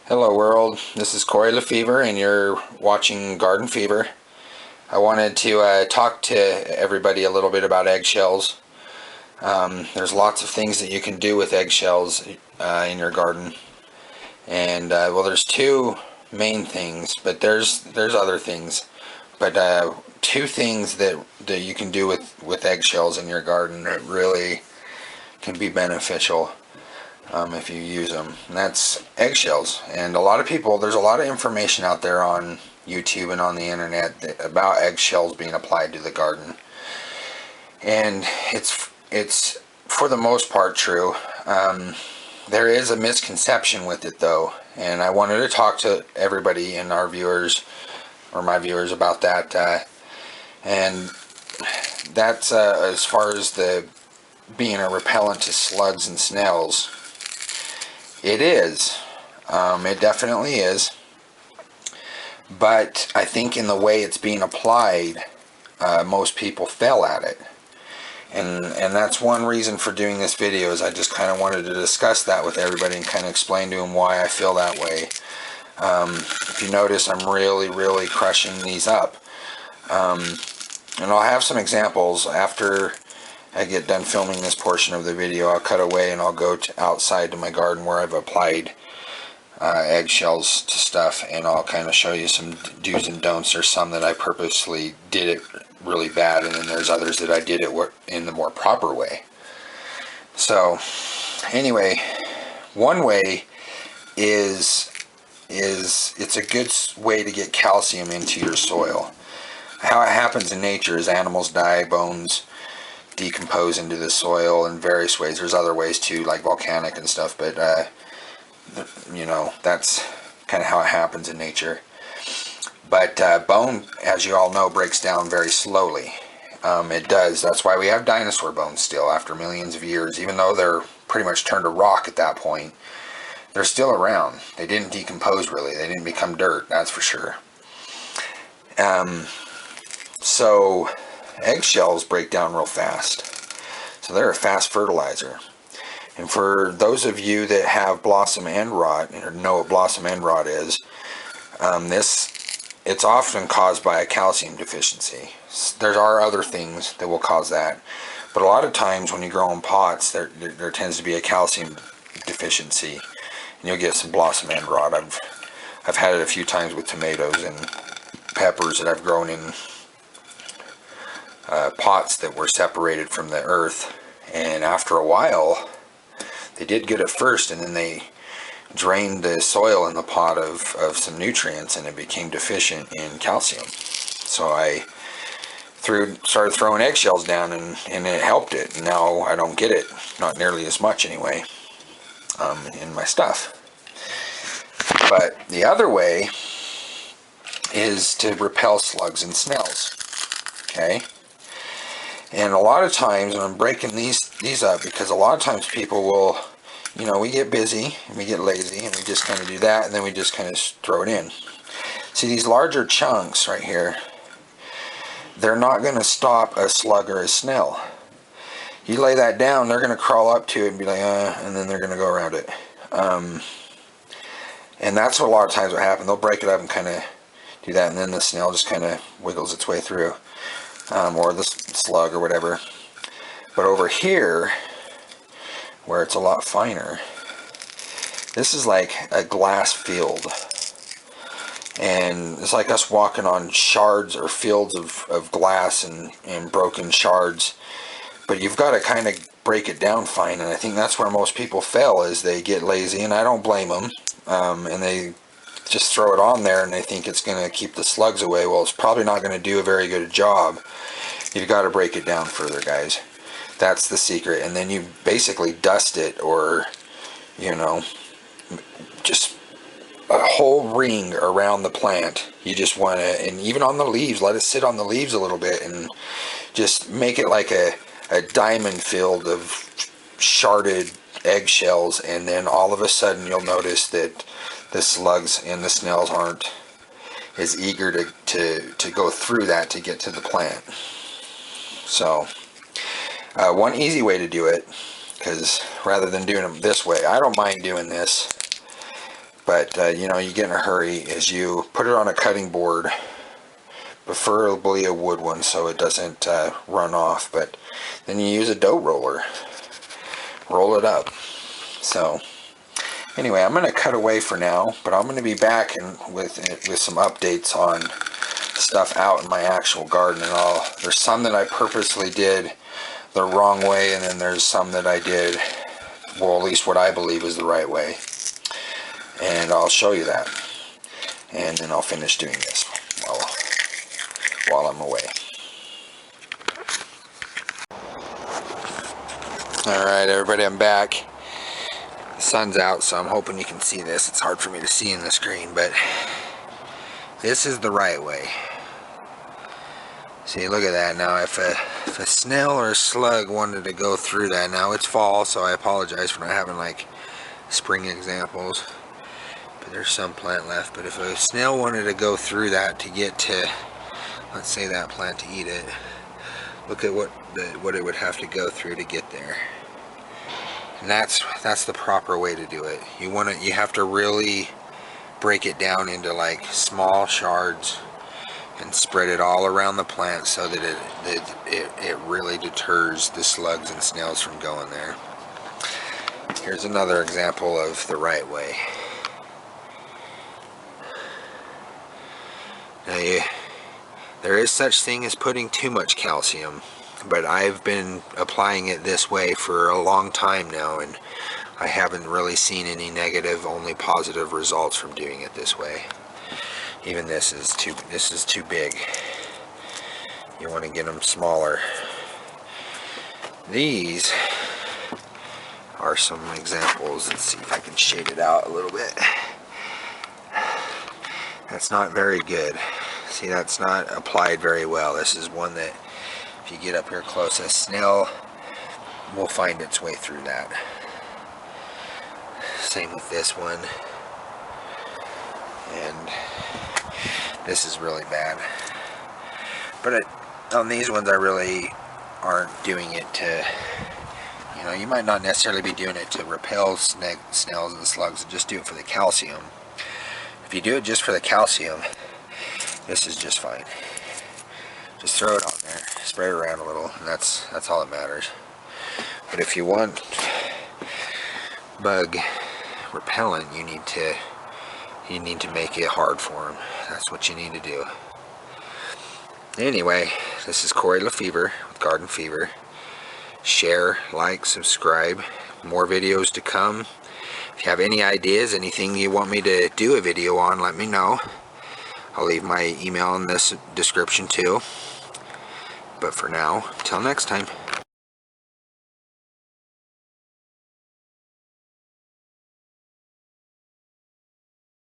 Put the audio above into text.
Hello world, this is Corey Lefevre and you're watching Garden Fever. I wanted to talk to everybody a little bit about eggshells. There's lots of things that you can do with eggshells in your garden. And well, there's two main things, but there's other things. But two things that you can do with eggshells in your garden that really can be beneficial. If you use them. And that's eggshells. And a lot of people, there's a lot of information out there on YouTube and on the internet about eggshells being applied to the garden. And it's for the most part true. There is a misconception with it though, and I wanted to talk to everybody and our viewers, or my viewers, about that. And that's as far as the being a repellent to slugs and snails. It is. It definitely is. But I think in the way it's being applied, most people fail at it. And that's one reason for doing this video, is I just kind of wanted to discuss that with everybody and kind of explain to them why I feel that way. If you notice, I'm really crushing these up. And I'll have some examples after I get done filming this portion of the video. I'll cut away and I'll go outside to my garden where I've applied eggshells to stuff, and I'll kind of show you some do's and don'ts. There's some that I purposely did it really bad, and then there's others that I did it in the more proper way. So anyway, one way is it's a good way to get calcium into your soil. How it happens in nature is animals die, bones decompose into the soil in various ways. There's other ways too, like volcanic and stuff, but you know, that's kind of how it happens in nature. But bone, as you all know, breaks down very slowly. It does. That's why we have dinosaur bones still after millions of years. Even though they're pretty much turned to rock at that point, they're still around. They didn't decompose really. They didn't become dirt, that's for sure. So eggshells break down real fast. So they're a fast fertilizer. And for those of you that have blossom end rot, or know what blossom end rot is, it's often caused by a calcium deficiency. There are other things that will cause that, but a lot of times when you grow in pots, there tends to be a calcium deficiency, and you'll get some blossom end rot. I've had it a few times with tomatoes and peppers that I've grown in pots that were separated from the earth, and after a while, they did good at first, and then they drained the soil in the pot of some nutrients, and it became deficient in calcium. So I started throwing eggshells down, and it helped it. Now I don't get it, not nearly as much anyway, in my stuff. But the other way is to repel slugs and snails. Okay? And a lot of times when I'm breaking these up, because a lot of times people will, you know, we get busy and we get lazy and we just kind of do that, and then we just kind of throw it in. See, these larger chunks right here, they're not going to stop a slug or a snail. You lay that down, they're going to crawl up to it and be like, and then they're going to go around it. And that's what a lot of times what happen. They'll break it up and kind of do that, and then the snail just kind of wiggles its way through. Or the slug or whatever. But over here, where it's a lot finer, this is like a glass field. And it's like us walking on shards or fields of glass and broken shards. But you've got to kind of break it down fine, and I think that's where most people fail, is they get lazy, and I don't blame them. And they just throw it on there and they think it's going to keep the slugs away. Well, it's probably not going to do a very good job. You've got to break it down further, guys. That's the secret. And then you basically dust it, or, you know, just a whole ring around the plant. You just want to, and even on the leaves, let it sit on the leaves a little bit, and just make it like a diamond field of sharded eggshells. And then all of a sudden you'll notice that the slugs and the snails aren't as eager to go through that to get to the plant. So one easy way to do it, because rather than doing them this way, I don't mind doing this, But you know, you get in a hurry is you put it on a cutting board, preferably a wood one so it doesn't run off, but then you use a dough roller, roll it up. So anyway, I'm going to cut away for now, but I'm going to be back with some updates on stuff out in my actual garden and all. There's some that I purposely did the wrong way, and then there's some that I did, well, at least what I believe is the right way. And I'll show you that. And then I'll finish doing this while I'm away. Alright everybody, I'm back. The sun's out, so I'm hoping you can see this. It's hard for me to see in the screen, but this is the right way. See, look at that. Now if a snail or a slug wanted to go through that, now it's fall, so I apologize for not having like spring examples, but there's some plant left. But if a snail wanted to go through that to get to, let's say, that plant to eat it, look at what it would have to go through to get there. And that's the proper way to do it. You have to really break it down into like small shards and spread it all around the plant so that it really deters the slugs and snails from going there. Here's another example of the right way. Now there is such thing as putting too much calcium, but I've been applying it this way for a long time now, and I haven't really seen any negative, only positive results from doing it this way. Even this is too big. You want to get them smaller. These are some examples. Let's see if I can shade it out a little bit. That's not very good. See, that's not applied very well. This is one that, if you get up here close, a snail will find its way through that. Same with this one. And this is really bad. But on these ones, I really aren't doing it to, you know, you might not necessarily be doing it to repel snails and slugs, and just do it for the calcium. If you do it just for the calcium, this is just fine. Just throw it on there, spray it around a little, and that's all that matters. But if you want bug repellent, you need to make it hard for them. That's what you need to do. Anyway, this is Corey Lefevre with Garden Fever. Share, like, subscribe. More videos to come. If you have any ideas, anything you want me to do a video on, let me know. I'll leave my email in this description too. But for now, till next time.